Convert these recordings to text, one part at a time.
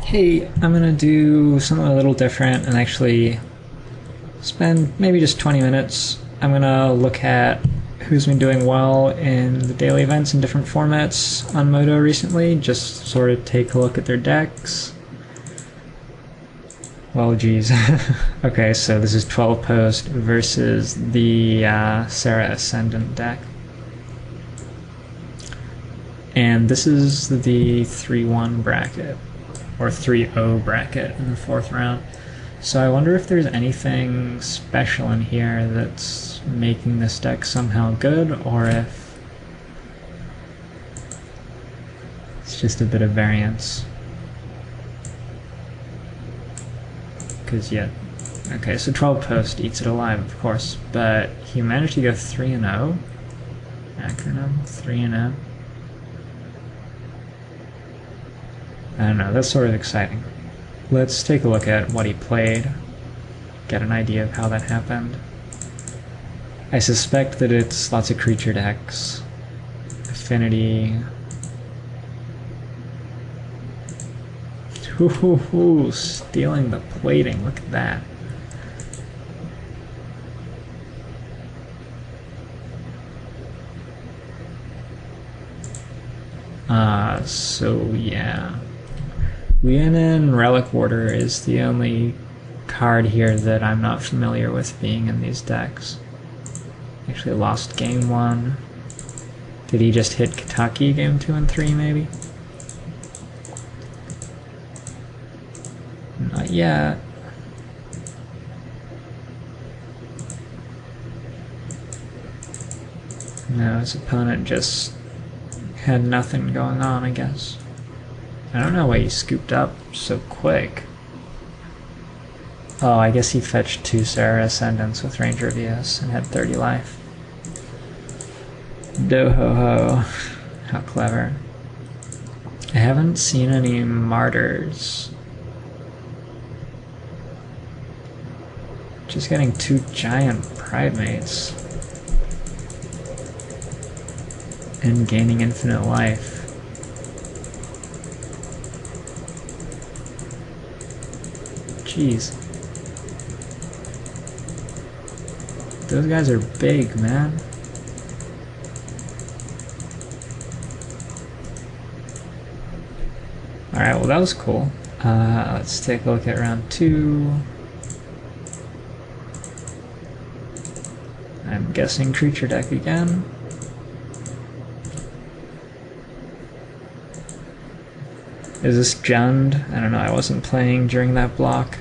Hey, I'm gonna do something a little different and actually spend maybe just 20 minutes. I'm gonna look at who's been doing well in the daily events in different formats on Moto recently, just sort of take a look at their decks. Well, geez. Okay, so this is 12 post versus the Sarah Ascendant deck. And this is the 3-1 bracket, or 3-0 bracket in the fourth round. So I wonder if there's anything special in here that's making this deck somehow good, or if it's just a bit of variance. Because okay, so 12 post eats it alive, of course, but he managed to go 3-0. Acronym 3-0. I don't know, that's sort of exciting. Let's take a look at what he played, get an idea of how that happened. I suspect that it's lots of creature decks, affinity. Ooh, stealing the plating, look at that. So yeah. Leonin Relic Warder is the only card here that I'm not familiar with being in these decks. Actually lost game 1. Did he just hit Kentucky game 2 and 3 maybe? Not yet. No, his opponent just had nothing going on, I guess. I don't know why he scooped up so quick. Oh, I guess he fetched 2 Sarah Ascendants with Ranger VS and had 30 life. Do-ho-ho. How clever. I haven't seen any Martyrs. Just getting 2 giant Pridemates. And gaining infinite life. Jeez. Those guys are big, man. Alright, well that was cool. Let's take a look at round 2. I'm guessing creature deck again. Is this Jund? I don't know, I wasn't playing during that block,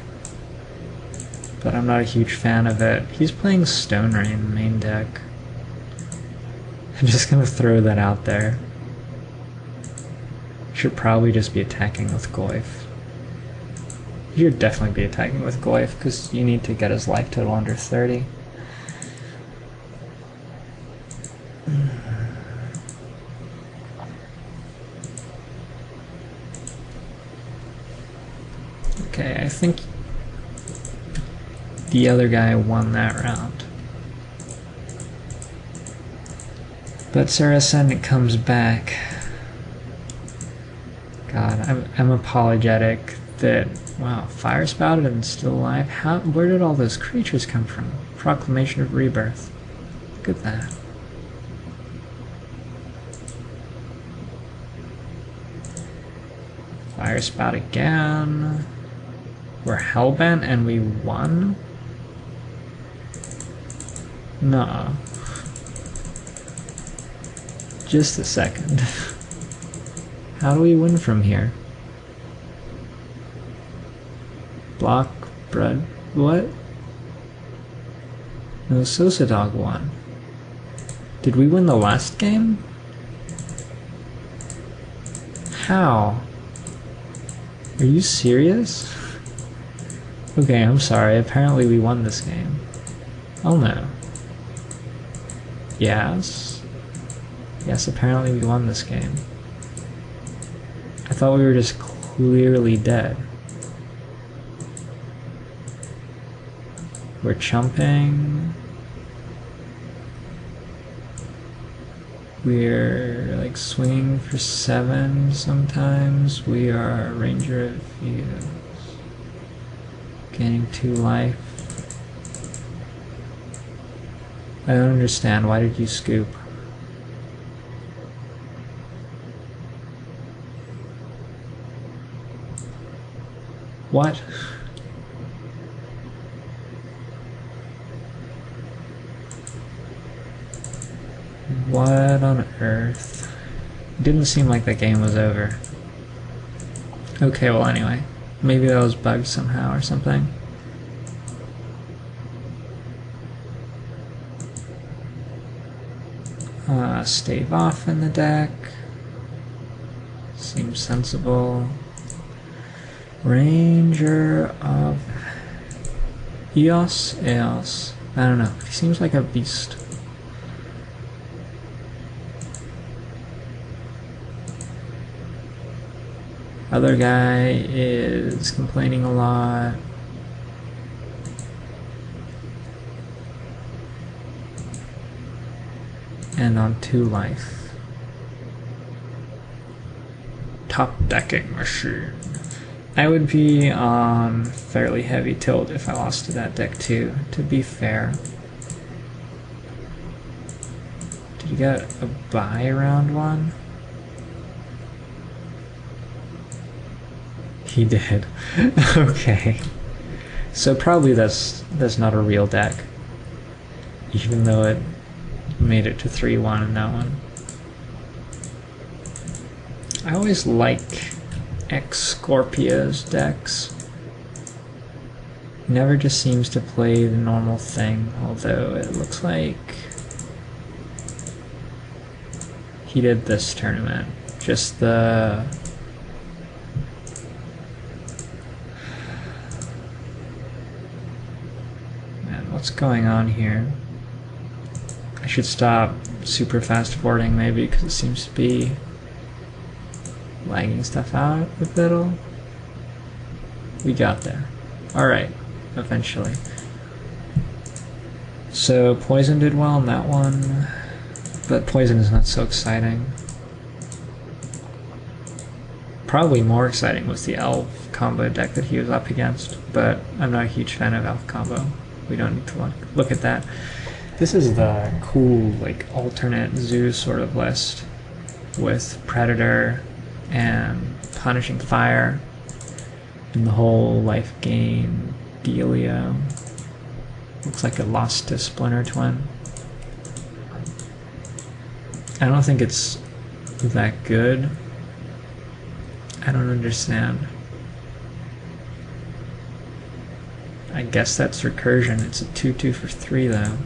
but I'm not a huge fan of it. He's playing Stone Rain main deck. I'm just gonna throw that out there. Should probably just be attacking with Goyf. You should definitely be attacking with Goyf, because you need to get his life total under 30. Okay, I think the other guy won that round. But Sarah Ascendant comes back. God, I'm apologetic that, wow, Fire Spouted and still alive? Where did all those creatures come from? Proclamation of Rebirth. Look at that. Fire Spout again. We're hellbent and we won? Nuh-uh. Just a second. How do we win from here? Block, bread, what? No, Sosa Dog won. Did we win the last game? How? Are you serious? Okay, I'm sorry. Apparently we won this game. Oh no. Yes. Yes, apparently we won this game. I thought we were just clearly dead. We're chumping. We're like swinging for 7 sometimes. We are Ranger of Views. Gaining 2 life. I don't understand. Why did you scoop? What? What on earth? It didn't seem like the game was over. Okay, well anyway. Maybe that was bugged somehow or something. Stave off in the deck. Seems sensible. Ranger of Eos? Eos. I don't know. He seems like a beast. Other guy is complaining a lot. And on 2 life. Top decking machine. I would be on fairly heavy tilt if I lost to that deck too, to be fair. Did you get a buy round 1? He did. Okay. So probably that's not a real deck. Even though it made it to 3-1 in that one. I always like Scorpia's decks. Never just seems to play the normal thing, although it looks like he did this tournament. Just the man, what's going on here? I should stop super fast forwarding maybe because it seems to be lagging stuff out a little. We got there. Alright, eventually. So Poison did well in that one, but Poison is not so exciting. Probably more exciting was the Elf combo deck that he was up against, but I'm not a huge fan of Elf combo. We don't need to look at that. This is the cool, like, alternate zoo sort of list with Predator and Punishing Fire and the whole life gain dealio. Looks like it lost to Splinter Twin. I don't think it's that good. I don't understand. I guess that's recursion. It's a 2/2 for 3 though.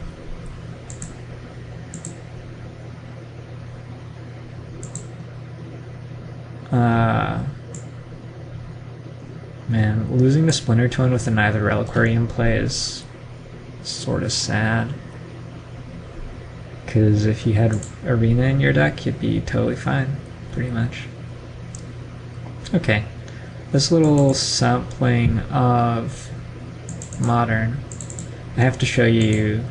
Man, losing to Splinter Twin with a Neither Reliquary in play is sort of sad. Because if you had Arena in your deck, you'd be totally fine, pretty much. Okay, this little sampling of Modern, I have to show you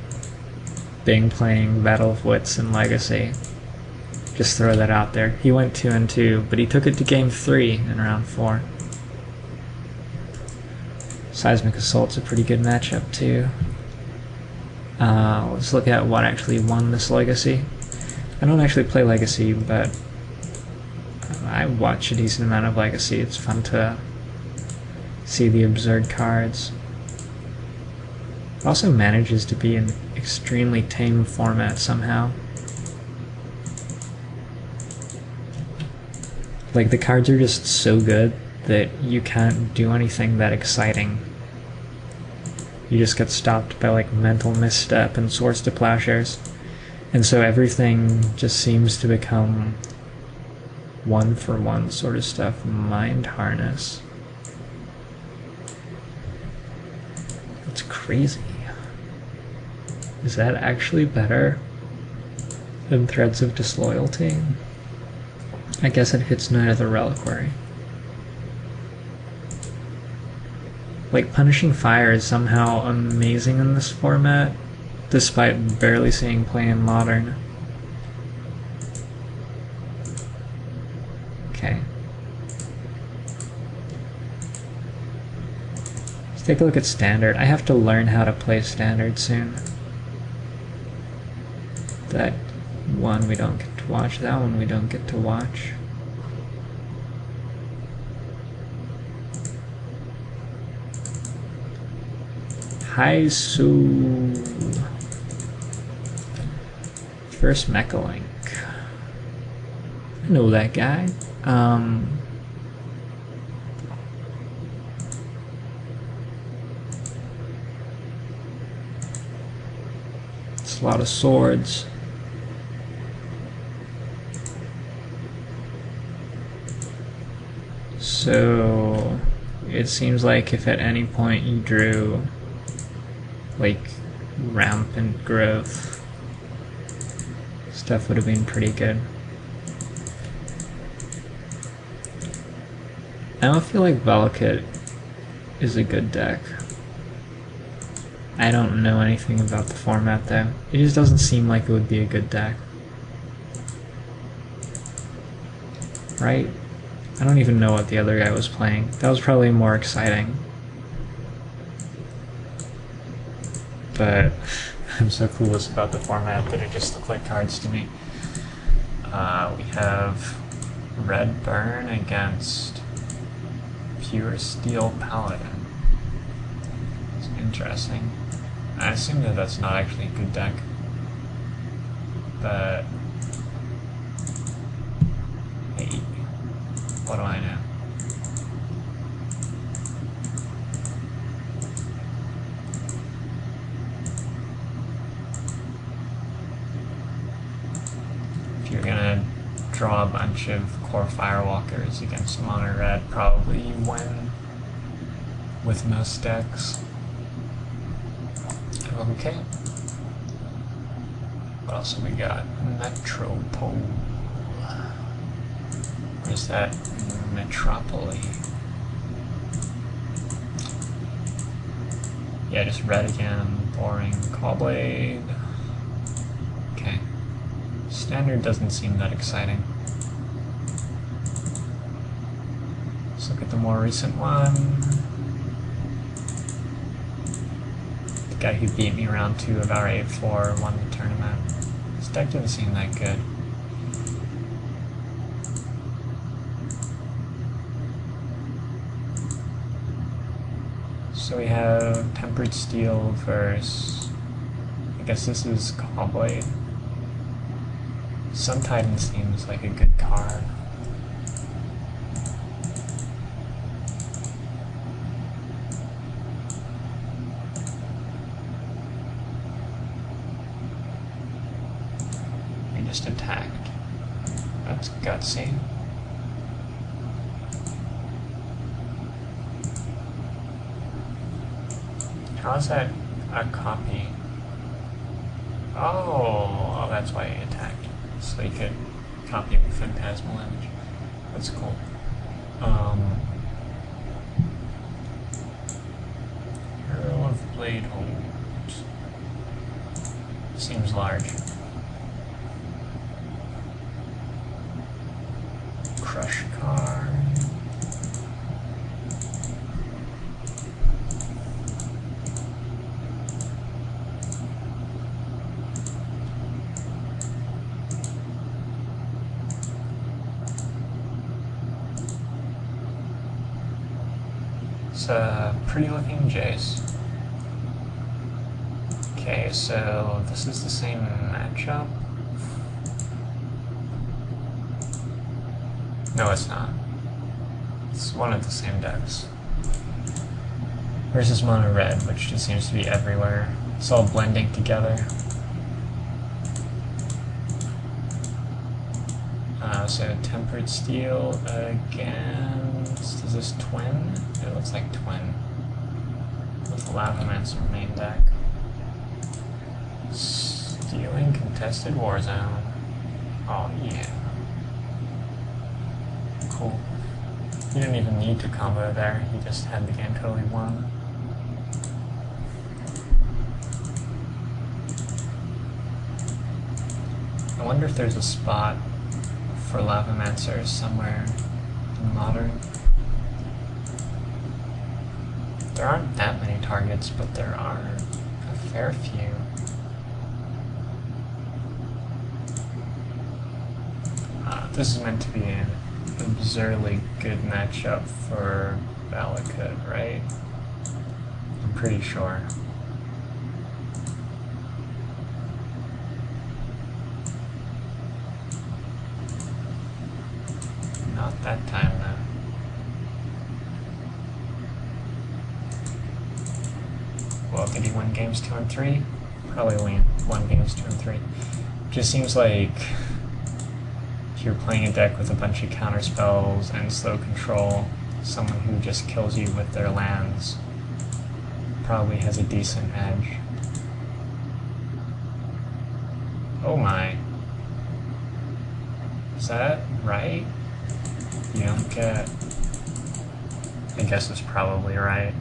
Bing playing Battle of Wits and Legacy. Just throw that out there. He went 2-2, but he took it to game 3 in round 4. Seismic Assault's a pretty good matchup too. Let's look at what actually won this Legacy. I don't actually play Legacy, but I watch a decent amount of Legacy. It's fun to see the absurd cards. It also manages to be an extremely tame format somehow. Like, the cards are just so good that you can't do anything that exciting. You just get stopped by like Mental Misstep and Swords to Plowshares. And so everything just seems to become 1-for-1 sort of stuff. Mind Harness. That's crazy. Is that actually better than Threads of Disloyalty? I guess it hits Neither Reliquary. Like, Punishing Fire is somehow amazing in this format, despite barely seeing play in Modern. take a look at standard. I have to learn how to play standard soon. That one we don't get to watch, that one we don't get to watch. Haisu. First Mecha Link. I know that guy. It's a lot of swords. So it seems like if at any point you drew like rampant growth, stuff would have been pretty good. I don't feel like Valakut is a good deck. I don't know anything about the format though. It just doesn't seem like it would be a good deck. Right? I don't even know what the other guy was playing. That was probably more exciting. But I'm so clueless about the format that it just looked like cards to me. We have Red Burn against Pure Steel Paladin. It's interesting. I assume that that's not actually a good deck. But hey, what do I know? If you're gonna draw a bunch of core Firewalkers against Mono Red, probably you win with most decks. Okay. What else have we got? Metropole. Where's that? Metropoly. Yeah, just red again. Boring. Callblade. Okay. Standard doesn't seem that exciting. Let's look at the more recent one. The guy who beat me round 2 of our 8-4 won the tournament. This deck didn't seem that good. So we have Tempered Steel versus, I guess this is Callblade. Sun Titan seems like a good card. He just attacked. That's gutsy. How is that a copy? Oh, that's why he attacked. So he could copy a phantasmal image. That's cool. Earl of Blade Holds. Seems large. Crush card. It's a pretty looking Jace. Okay, so this is the same matchup. No, it's not. It's one of the same decks. Versus Mono Red, which just seems to be everywhere. It's all blending together. So Tempered Steel against, is this Twin? It looks like Twin. With Lavamancer main deck. Stealing Contested Warzone. Oh yeah. Cool. He didn't even need to combo there, he just had the game totally won. I wonder if there's a spot for Lavamancers somewhere in Modern. There aren't that many targets, but there are a fair few. This is meant to be an absurdly good matchup for Valakut, right? I'm pretty sure. Not that time, though. Well, did he win games 2 and 3? Probably won games 2 and 3. Just seems like if you're playing a deck with a bunch of counter spells and slow control, someone who just kills you with their lands probably has a decent edge. Oh my. Is that right? You don't get... I guess it's probably right.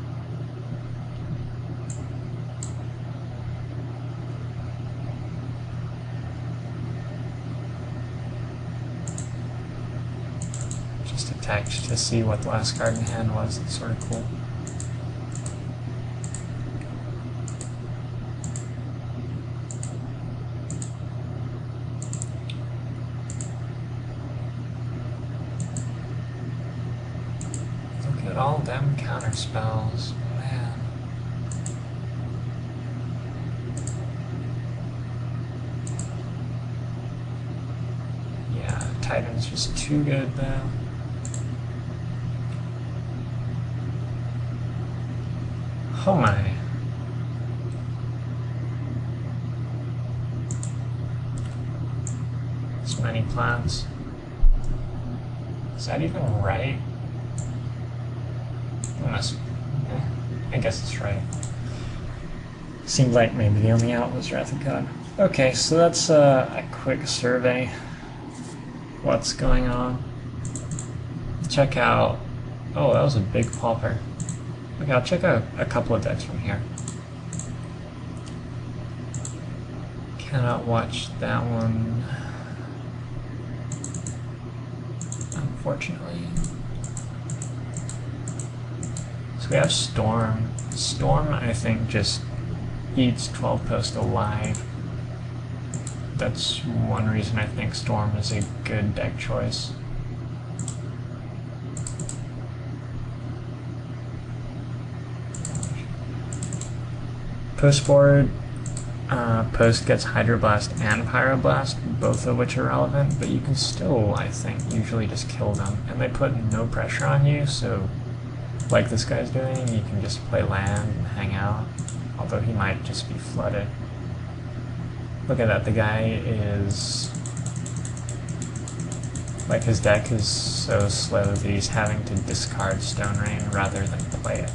Just attacked to see what the last card in hand was. It's sort of cool. Look at all them counter spells, man. Yeah, Titan's just too good though. Oh my. So many plants. Is that even right? I guess it's right. Seemed like maybe the only out was Wrath of God. Okay, so that's a quick survey. What's going on? Check out... Oh, that was a big pauper. Okay, I'll check out a couple of decks from here. Cannot watch that one, unfortunately. So we have Storm. Storm, I think, just eats 12 Post alive. That's one reason I think Storm is a good deck choice. Post board, Post gets Hydroblast and Pyroblast, both of which are relevant, but you can still, I think, usually just kill them. And they put no pressure on you, so like this guy's doing, you can just play land and hang out, although he might just be flooded. Look at that, the guy is... like, his deck is so slow that he's having to discard Stone Rain rather than play it.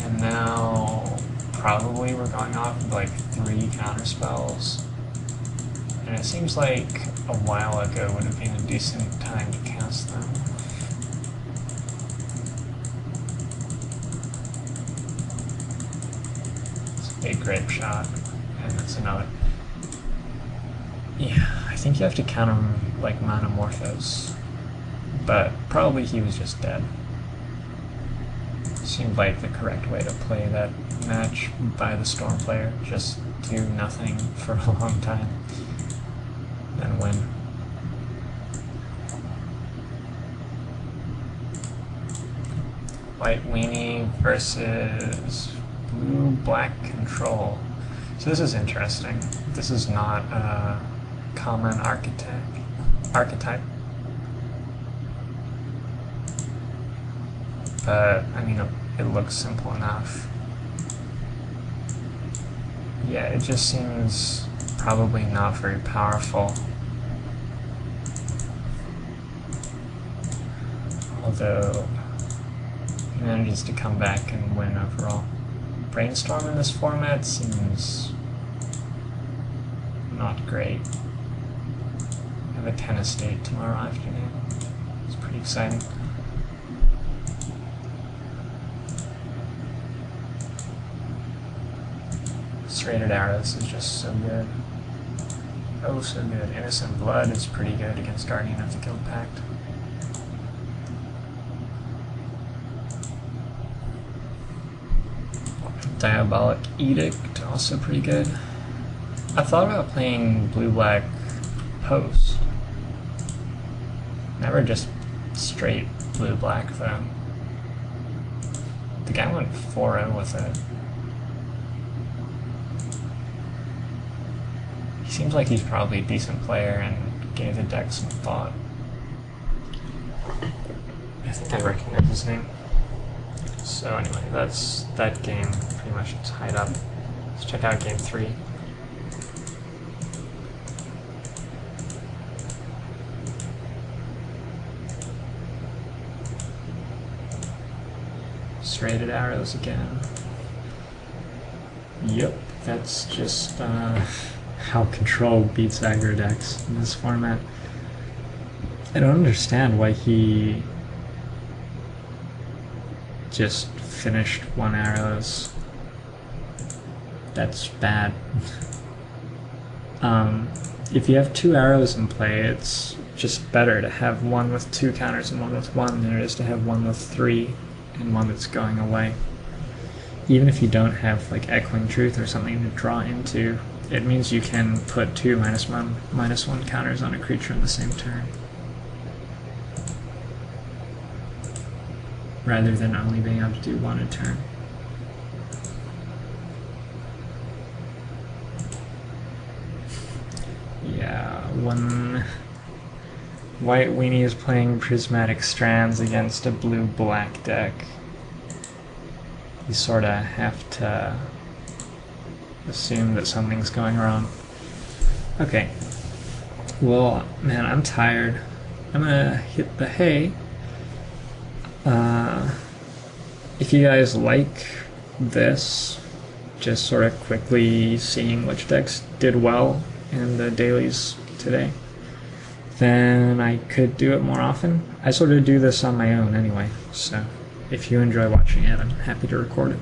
And now, probably we're going off of like 3 counter spells. And it seems like a while ago would have been a decent time to cast them. It's a big grape shot, and that's another. Yeah, I think you have to count him like Monomorphos, but probably he was just dead. Seemed like the correct way to play that match by the Storm player, just do nothing for a long time. And win. White Weenie versus Blue-Black Control. So this is interesting. This is not a common archetype. But, I mean, it looks simple enough. Yeah, it just seems probably not very powerful. Although he manages to come back and win overall. Brainstorm in this format seems not great. I have a tennis date tomorrow afternoon. It's pretty exciting. Serrated Arrows is just so good. Oh, so good. Innocent Blood is pretty good against Guardian of the Guild Pact. Diabolic Edict, also pretty good. I thought about playing blue-black Post. Never just straight blue-black, though. The guy went 4-0 with it. He seems like he's probably a decent player and gave the deck some thought. I think I recognize his name. So anyway, that's that game pretty much tied up. Let's check out game 3. Serrated arrows again. Yep, that's just how Control beats aggro decks in this format. I don't understand why he just finished 1 arrows. That's bad. If you have 2 arrows in play, it's just better to have one with 2 counters and one with 1 than it is to have one with 3 and one that's going away. Even if you don't have like Echoing Truth or something to draw into, it means you can put 2 -1/-1 counters on a creature in the same turn, rather than only being able to do 1 a turn. Yeah, one White Weenie is playing Prismatic Strands against a blue-black deck. You sort of have to assume that something's going wrong. Okay. Well, man, I'm tired. I'm gonna hit the hay. If you guys like this, just sort of quickly seeing which decks did well in the dailies today, then I could do it more often. I sort of do this on my own anyway, so if you enjoy watching it, I'm happy to record it.